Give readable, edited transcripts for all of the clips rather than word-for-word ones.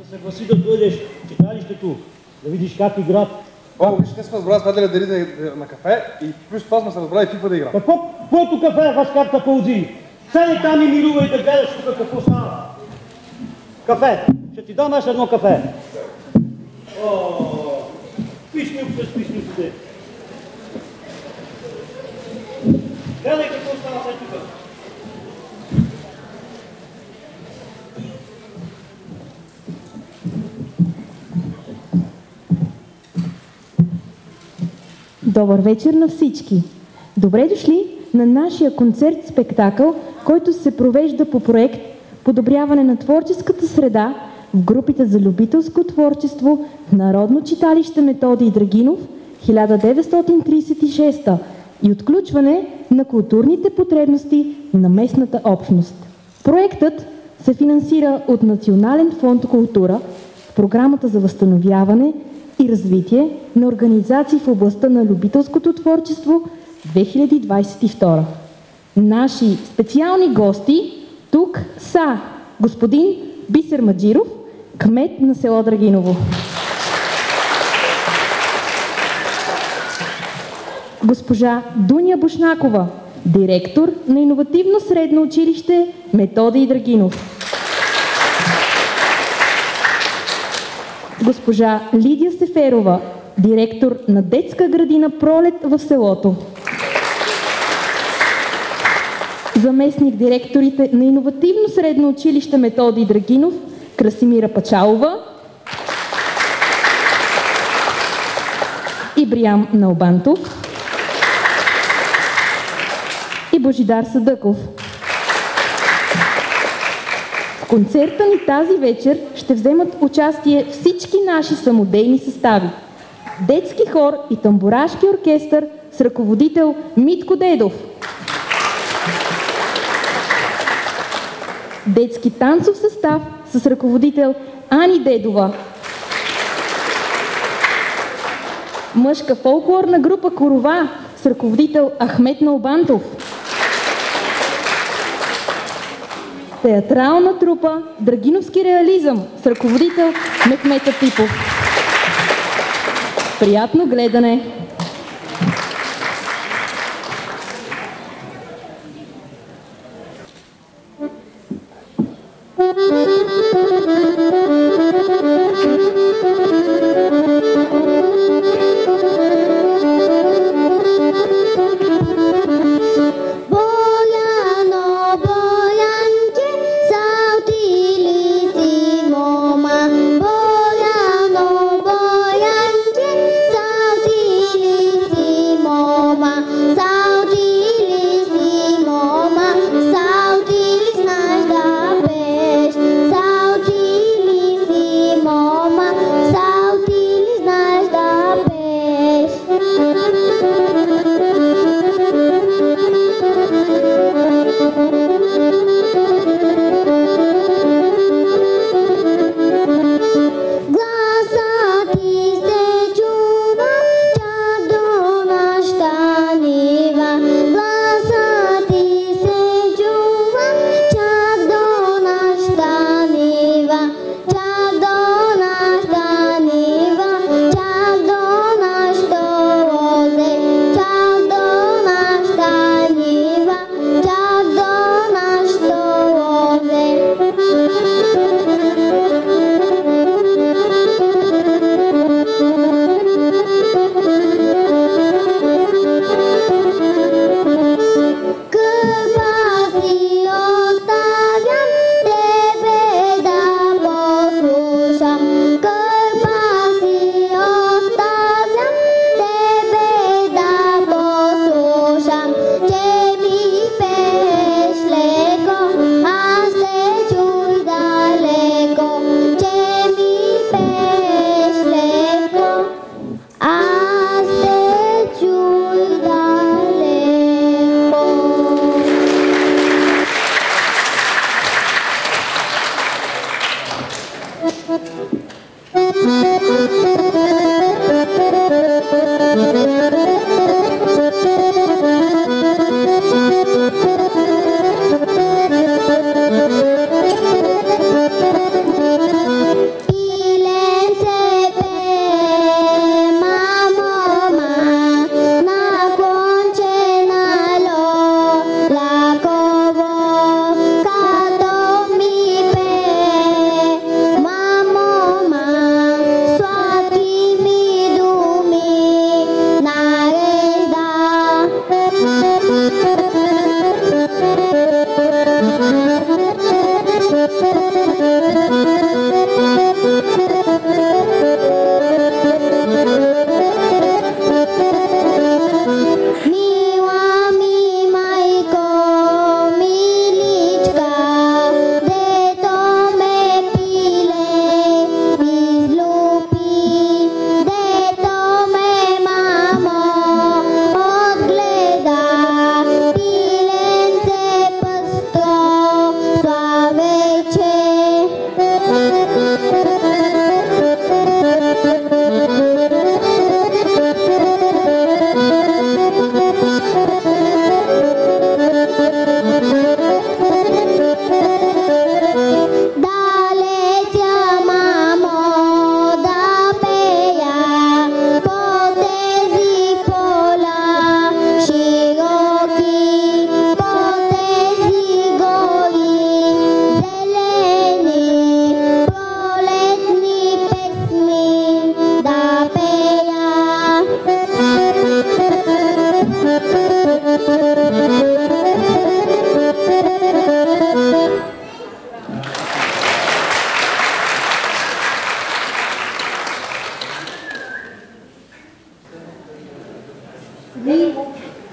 Се съгласи да дойдеш в читалището, да видиш как играят. О, виж, не сме разбрали с приятеля да иде на кафе и плюс това сме се разбрали FIFA да игра. Каквото кафе, ваш карта ползи? Седи там и мирува и да гледаш тук какво става. Кафе. Ще ти дам аз едно кафе. Писнюк с писнюките. Гледай какво става след тук. Добър вечер на всички! Добре дошли на нашия концерт-спектакъл, който се провежда по проект Подобряване на творческата среда в групите за любителско творчество в Народно читалище Методий Драгинов 1936 и отключване на културните потребности на местната общност. Проектът се финансира от Национален фонд култура в Програмата за възстановяване и развитие на организации в областта на любителското творчество 2022. Наши специални гости тук са господин Бисер Маджиров, кмет на село Драгиново, госпожа Дуня Бушнакова, директор на иновативно средно училище Методий Драгинов, госпожа Лидия Сеферова, директор на детска градина Пролет в селото, заместник директорите на иновативно средно училище Методий Драгинов Красимира Пачалова, Ибриям Налбантов и Божидар Садъков. В концерта ни тази вечер ще вземат участие всички наши самодейни състави. Детски хор и тамбурашки оркестър с ръководител Митко Дедов. Детски танцов състав с ръководител Ани Дедова. Мъжка фолклорна група Корова с ръководител Ахмет Налбантов. Театрална трупа Драгиновски реализъм с ръководител Мехмета Типов. Приятно гледане! Boyano, boyanche, sauti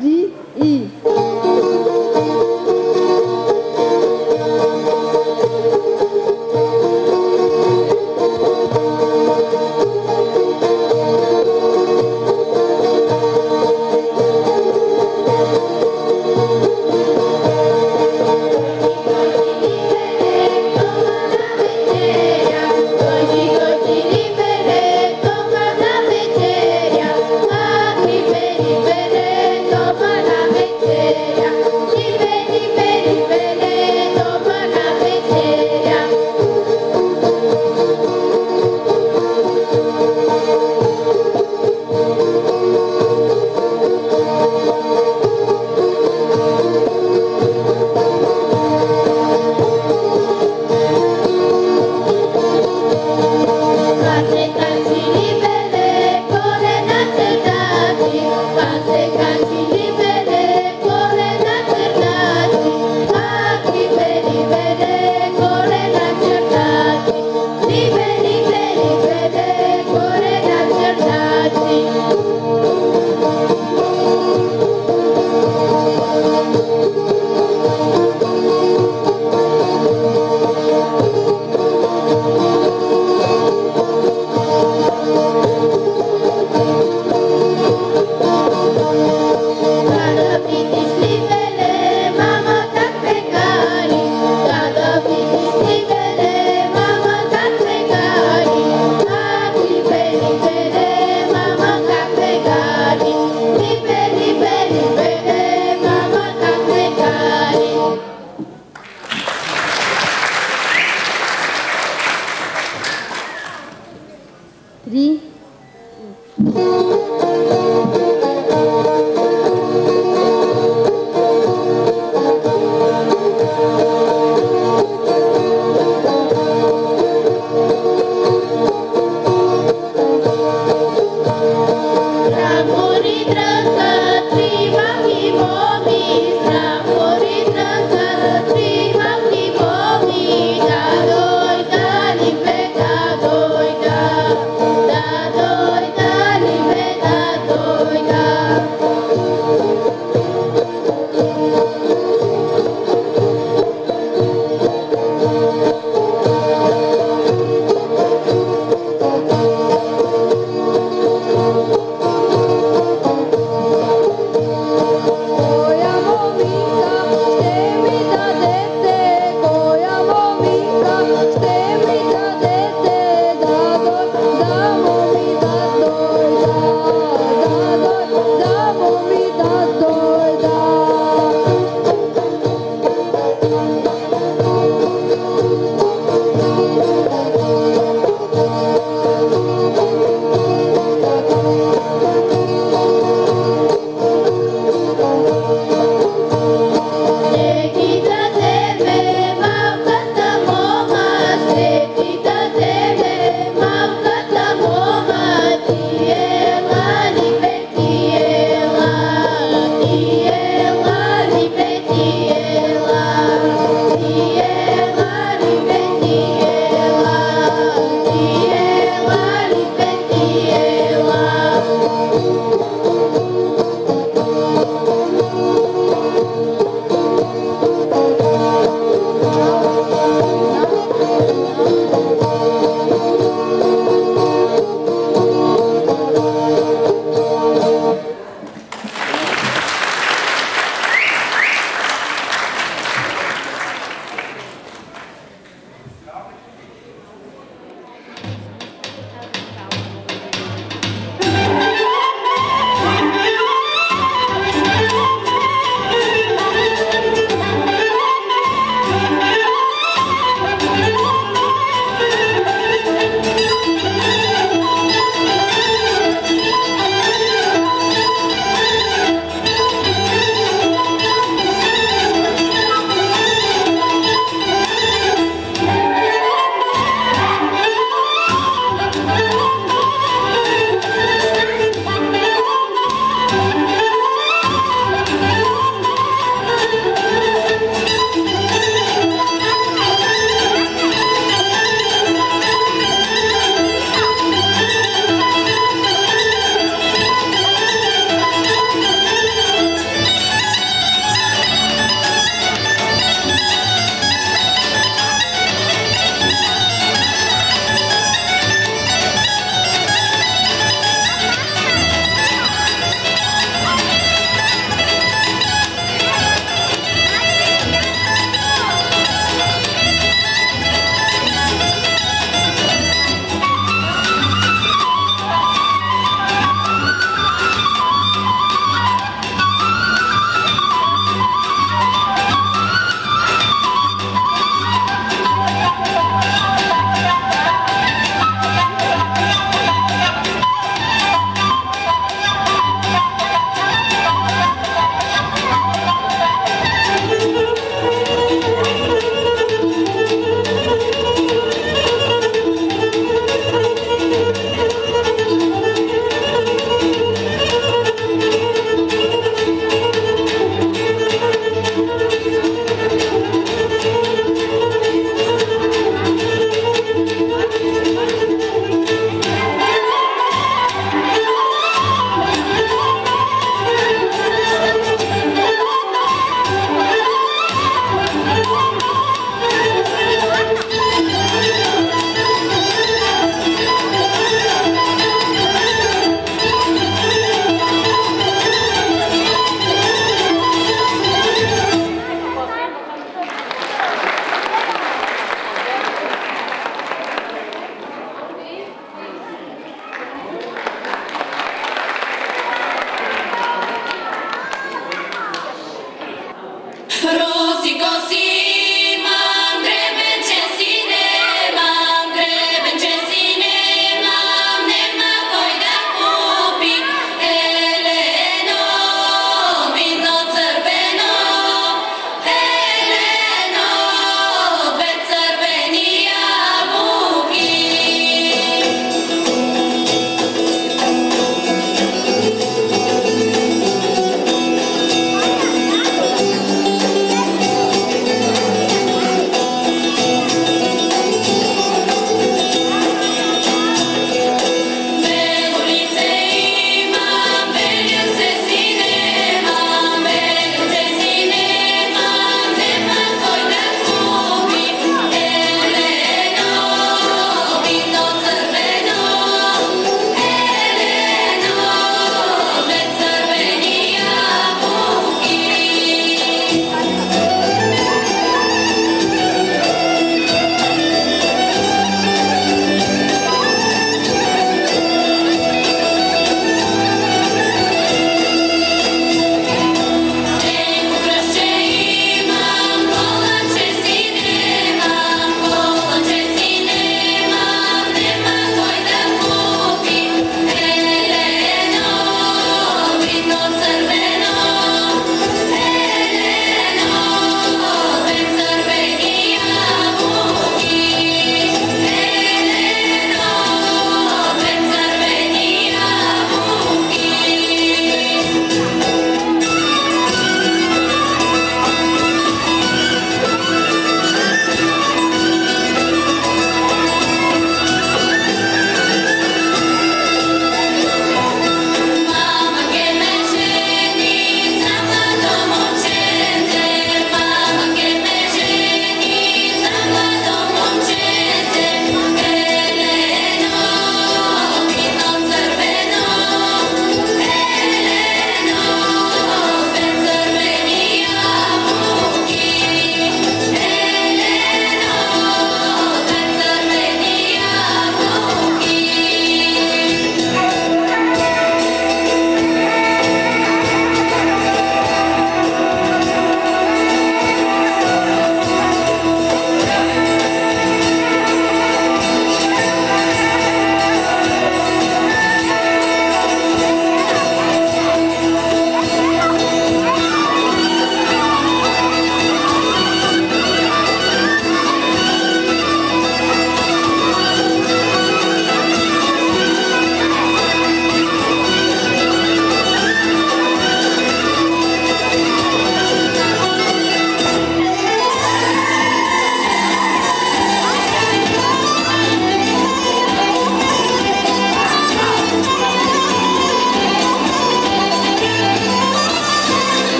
G-E.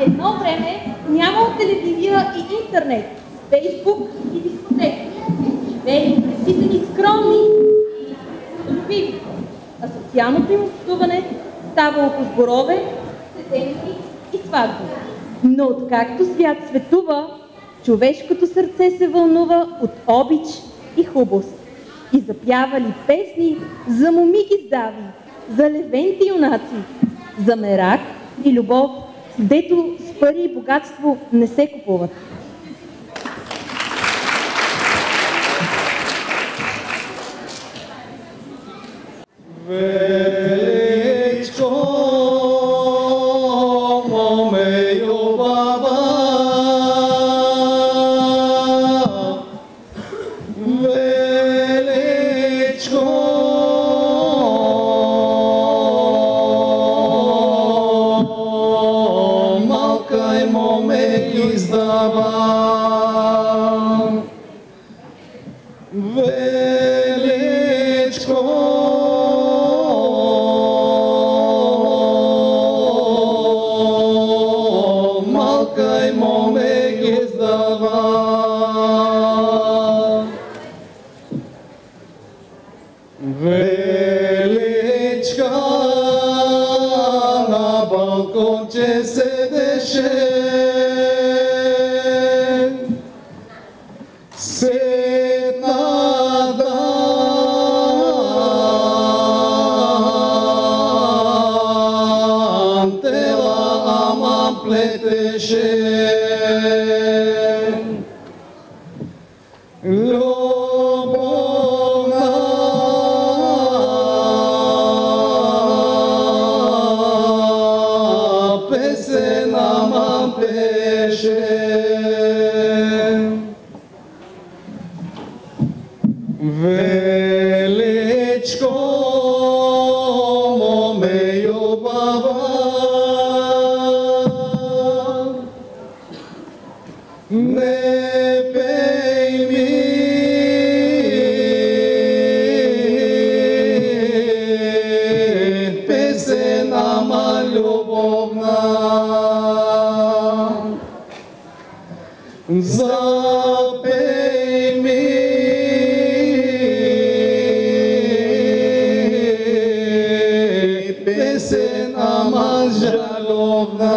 Едно време нямало телевизия и интернет, фейсбук и дискотеки. Живеели преситени скромни и любиви. А социалното им общуване ставало по сборове, седенки и сватби. Но откакто свят светува, човешкото сърце се вълнува от обич и хубост. И запявали песни за момики здави, за левенти юнаци, за мерак и любов, дето с пари и богатство не се купуват. Величко, момею баба, величко, малка и моме издава. Величко, малка и моме издава. Величка на балконче седеше, седна дантела, ама плетеше. Любовна песен, ама пеше. Величко, момею баба, не пей ми песен, ама любовна. Запей ми песен, ама жалобна.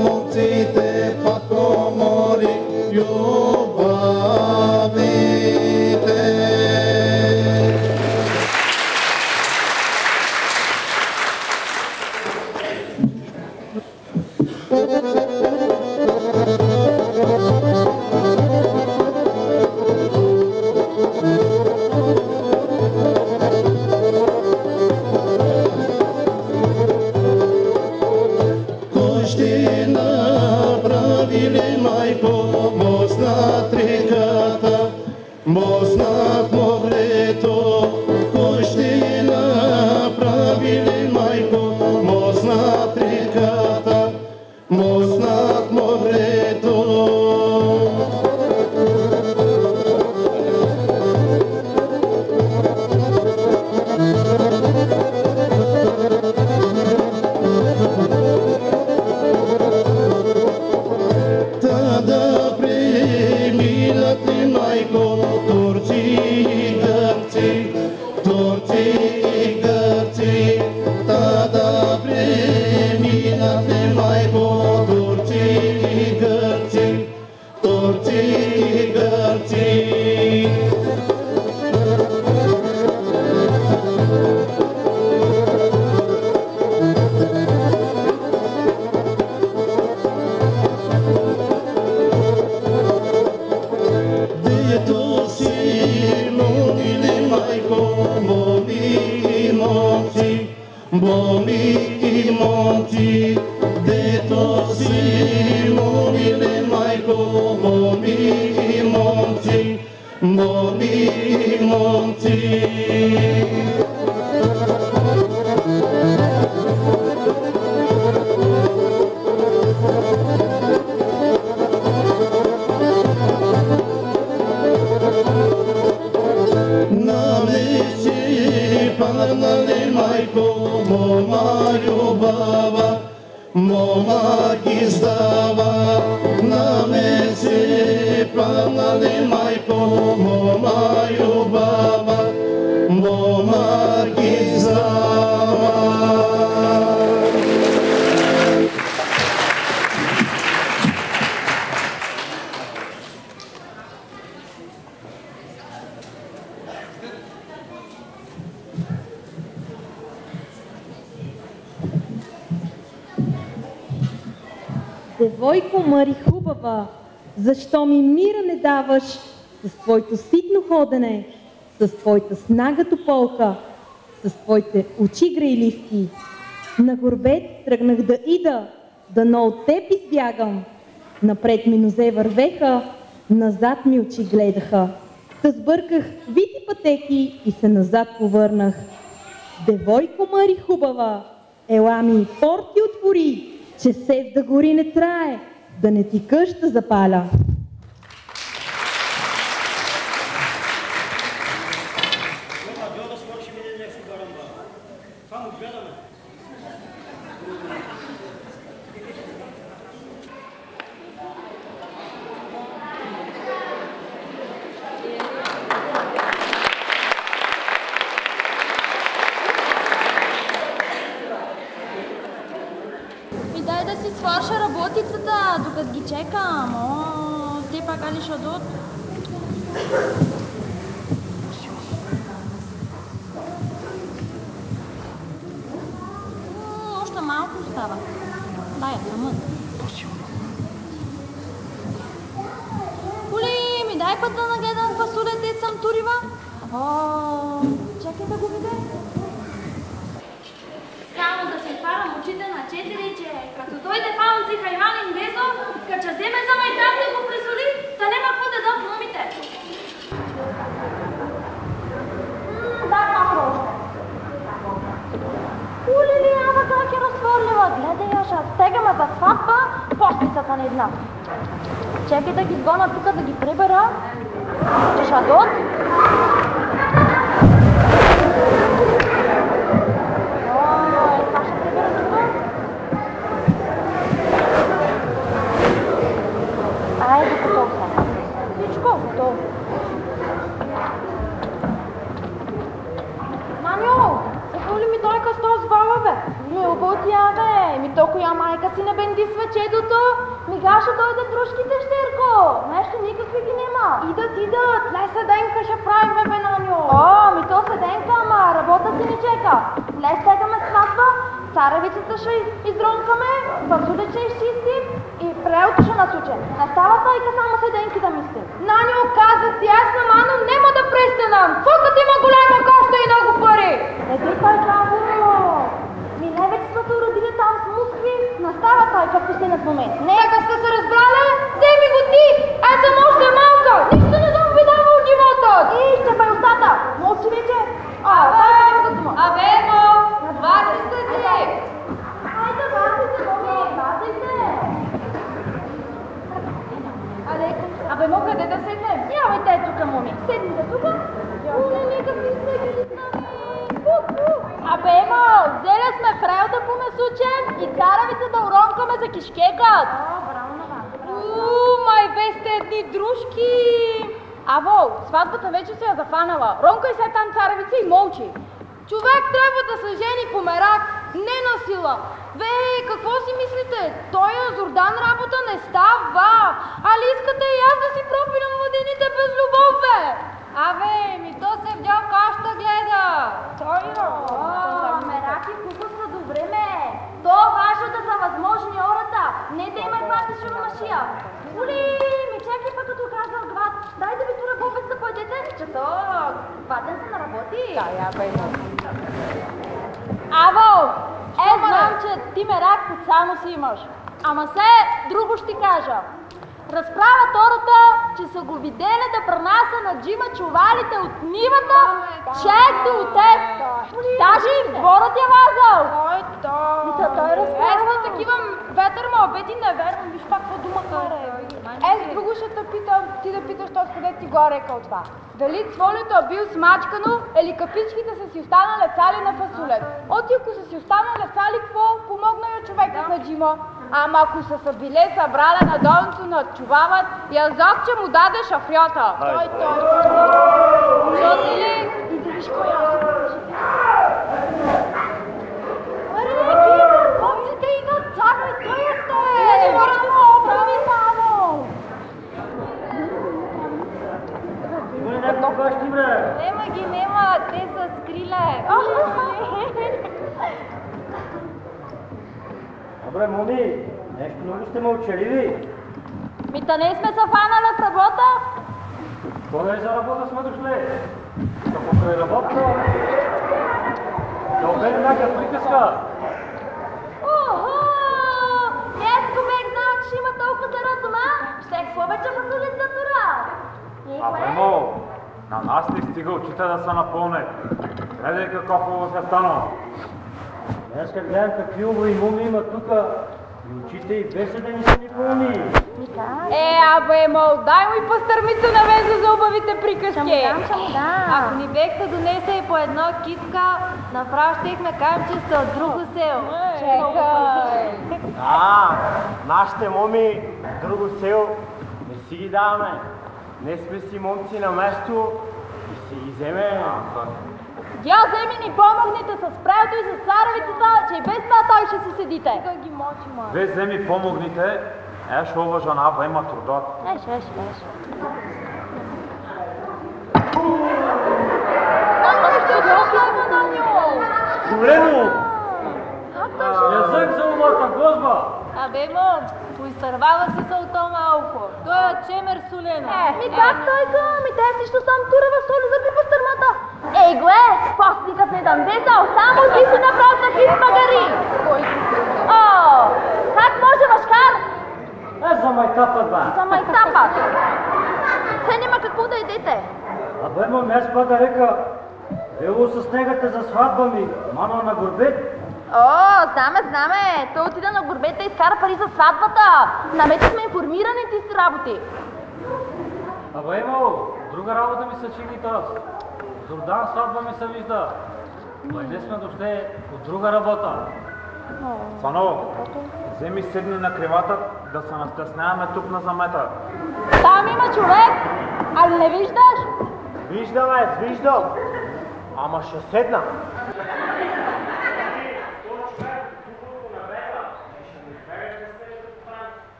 момците патромори любовите. Боснат морето, кой ще направи ли, майко, моснат реката, моснат морето. Та да преминат ли, майко, турци и гърци, турци и гърци, та да преминат ли, майко, турци и гърци, турци и гърци. Дето си молили, майко, боми и момци, боми и момци. Дето си молили, майко, боми и момци, боми и момци. Намеси паднали, майко, мома любава, мома ги издава. Намеси паднали, майко, мома любава, мома ги издава. Девойко Мари хубава, защо ми мира не даваш с твоето ситно ходене, с твоята снага тополка, с твоите очи грейливки. На горбет тръгнах да ида, дано от теб избягам. Напред ми нозе вървеха, назад ми очи гледаха. Та сбърках вити пътеки и се назад повърнах. Девойко Мари хубава, ела ми порти отвори, че сев да гори не трае, да не ти къща запаля. Дай да си свърша работицата, докато ги чекам. Те пак али ще дойдат. Още малко остава. Дай, само. Коли, ми дай път да нагледам фасулете и съм турива. Чакай да го видя. Само да си отварям очите на 4, че като дойде паунци Хайванин Безо, като че вземе за майтап да го присоли, та нема какво да дадат момите. Да, малко още. Улили, ама как е разхвърлила. Гледай, я ще стегаме за сватба, постицата на една. Чекай да ги сгона тук, да ги прибера, че ще дойдат. Айде, готов съм. Всичко готово. Наньо, какво ли ми дойка с този баба, бе? Любов тя, бе. Ми то коя майка си не бе тенди свечедото, мигаша дойде дружките, Щерко. Нещо никакви ги нема. Идат. Ле седенка ще правим, бе, Наню. О, ми то седенка, ама работа си ни чека. Ле стегаме сватба, царевицата ще изронкаме, фасулече изчистим и прелото ще насуче. Не става тайка само седенки да мислим. Наню, каза си, аз на Мано нема да престанам. Фукът има голема коща и много пари. Еди той каза. Милевецството родили там с мускви, настава той в последният момент. Нека сте се разбрали, вземи го ти, аз съм още малка, нищо не съм видала от живота. И ще бе устата, мълчи вече. Абе, Емо, вази сте си. Хайде, вази се, моми, вази се. Абе, мо, къде да седнем? Нямайте тука, моми. Седните тука. Нека ви седили с нами. Абе, мо, взели сме фрейл да помесучем и царевица да уронкаме за кишкекът. Браво на вас. Май ве сте едни дружки. Аво, сватбата вече се я зафанала. Ронкай се там царевица и мълчи. Човек трябва да се жени по мерак, не на сила. Ве, какво си мислите? Той Зордан работа не става. Али искате и аз да си пропилям водените без любов, бе? Абе, ми то се вдял кашта гледа. Той мераки куко са до време. То важно да са възможни ората. Не да има и пати шумашия. Ули, ми чакай пък като казал глад. Дай да ви тура бобец да пойдете, че то гладен се наработи. Да, я бе. Аво, знам, че ти мерак специално си имаш. Ама се, друго ще кажа. Разправят хората, че са го видели да пренася на джима чувалите от нивата, чак до теб. Даже и в дворът я вазал. Той разправя. Такива ветър ма обети не вервам, виж пак какво дума кара. Друго ще те питам, ти да питаш този къде ти го е рекал това. Дали цволето е бил смачкано, или капичките са си останали цали на фасулет. Оти ако са си останали цали, какво помогна и човекът на джима? Ама ако са биле събрали на долното на чувават, язок, че му даде шафрията. Той. Чоти ли? И да виж кой Момците идат, чакай, той е сте! Прави само! Има ли някакво гащи, бре? Нема, те са скриле. Добре, моми, нещо много сте мълчаливи. Мита не сме се фанали в работа? То не е за работа сме дошли. Ако край работа, да обедем някаква приказка. Днеско бех знал, че има толкова дара дома. Щех повече фасулит за тура. Абемо, на нас не стига очите да са напълне. Гледай какво хубаво се станало. Днес как гледам какви убави муми има тука. И очите и беше да ни са ни пълни. Абе, дай му и пастърмица на везо за убавите приказки. Ако ни бехте донесе и по едно китка, направо щехме кажем, че сте от друго село. Чекай! Нашите моми, друго село, не си ги даваме. Не сме си момци на место и си ги вземе. Дя, вземи ни помогните с правото и с царевицата, че и без това той ще си седите. Как ги мочи, ма. Вие вземи помогните, ще уважана, ба има трудот. Еш. Солено! Язък за умата гозба! Абе, поизтървава си се от то малко. Той е чемер солено. Как той ка? Те също сам турава соли за при пастърмата. Гле, постникът не дан везал, само ти си направил такив магари. Как може, Вашкар? За майтапът, ба! За майтапът. Те няма какво да идете. Абе, аз па да река, било с негата за сватба ми, мано на горбет. Знаме. Той отида на горбета и изкара пари за сватбата. Вече сме информирани ти си работи. Абе, имало, друга работа ми се чини таз. Зордан сватба ми се вижда. Не сме дошли от друга работа. Цано, вземи седни на кривата да се настесняваме тук на замета. Там има човек, али не виждаш? Виждам. Ама ще седна.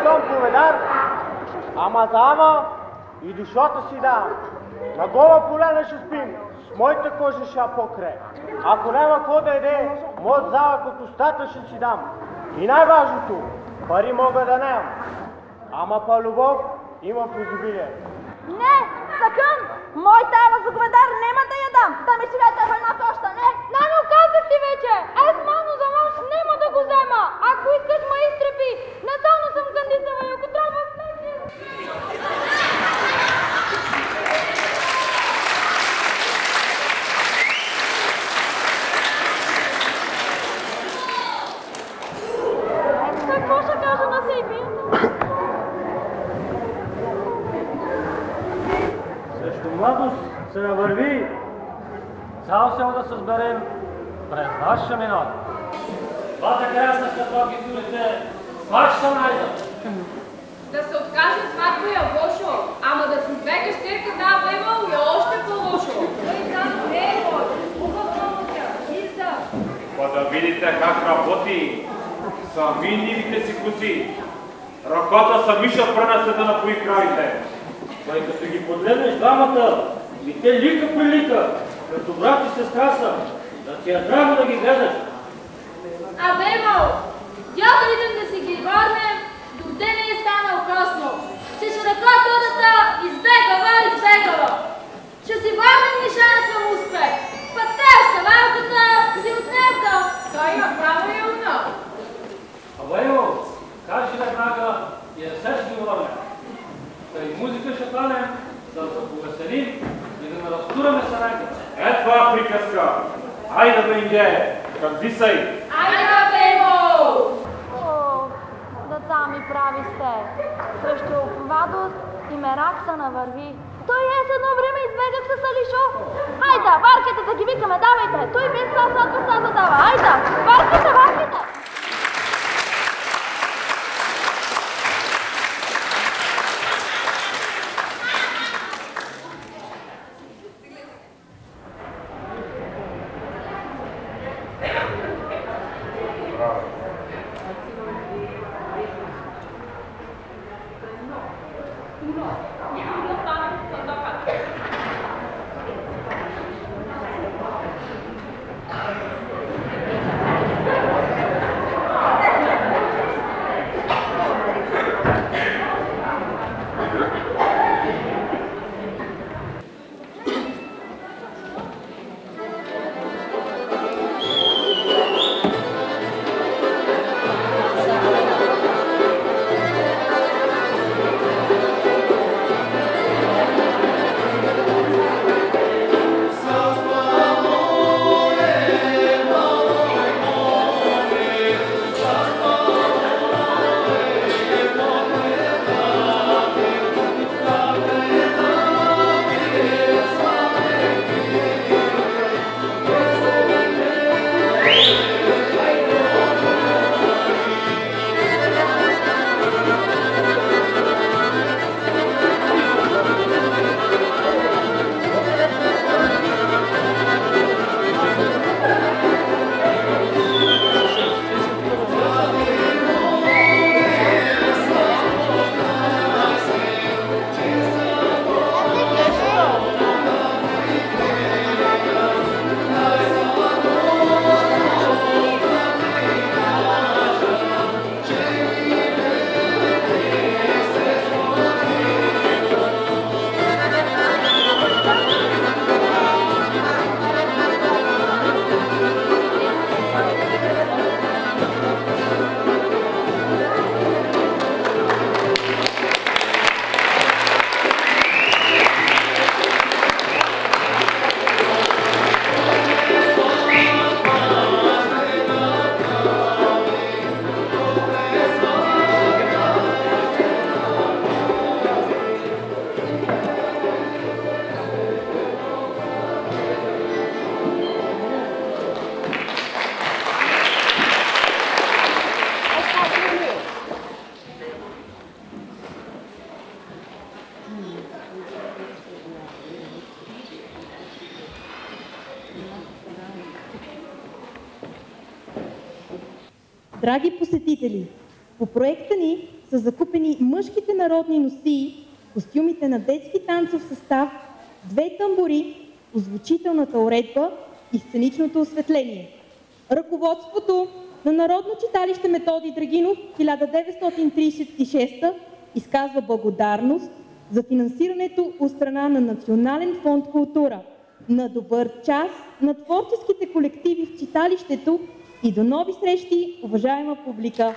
съм поведар, ама дама и душата си давам. На гола поляна ще спим, с моите кожи ще покре. Ако няма какво да еде, моят залък от устата ще си дам. И най-важното, пари мога да нямам, ама па любов има в изобилие. Не, съкън! Мой тая възоговедар нема да я дам, да ми живеете в една коща, не! Нано, казах ти вече! Аз мано за мъж нема да го взема! Ако искаш ма изтрепи! Натално съм кандидава и ако трябва смети! Какво ще кажа на сейбията? Срещу младост се навърви. Цял село да се сберем през ваша минута. Двата края са катоки турите. Свача найда. Да се откаже сватко е лошо, ама да си две щирка да бемал е още по-лошо. Той там не е лошо. Хубаво тя, изда. Па да видите как работи. Сами нивите си коси. Ръката сами ще пренесе да напои кравите. Той като ги подледнеш двамата, и те лика при лика, като брат и сестра са, да ти е драго да ги гледаш. Абе, мал, я да идем да си ги върнем, докъде не е станал късно. Ще ръка тодата избегава. Ще си върнем нишаната му успех. Път те оставалката си отневда. Той има право и умно. Абе, кажи веднага и да се ще ги върнем. Тъй музика ще хванем, да се повеселим и да не разтураме сарайката. Е това приказка. Айде да инде, къде сай? Айде, бемо! О, деца ми прави сте. Срещу младост и мерак се навърви. Той е с едно време избегах с Алишо. Айде, варките да ги викаме, давайте. Той без са задава. Айде, варките! Драги посетители, по проекта ни са закупени мъжките народни носии, костюмите на детски танцов състав, 2 тамбури, озвучителната уредба и сценичното осветление. Ръководството на Народно читалище Методий Драгинов 1936 изказва благодарност за финансирането от страна на Национален фонд култура. На добър час на творческите колективи в читалището и до нови срещи, уважаема публика!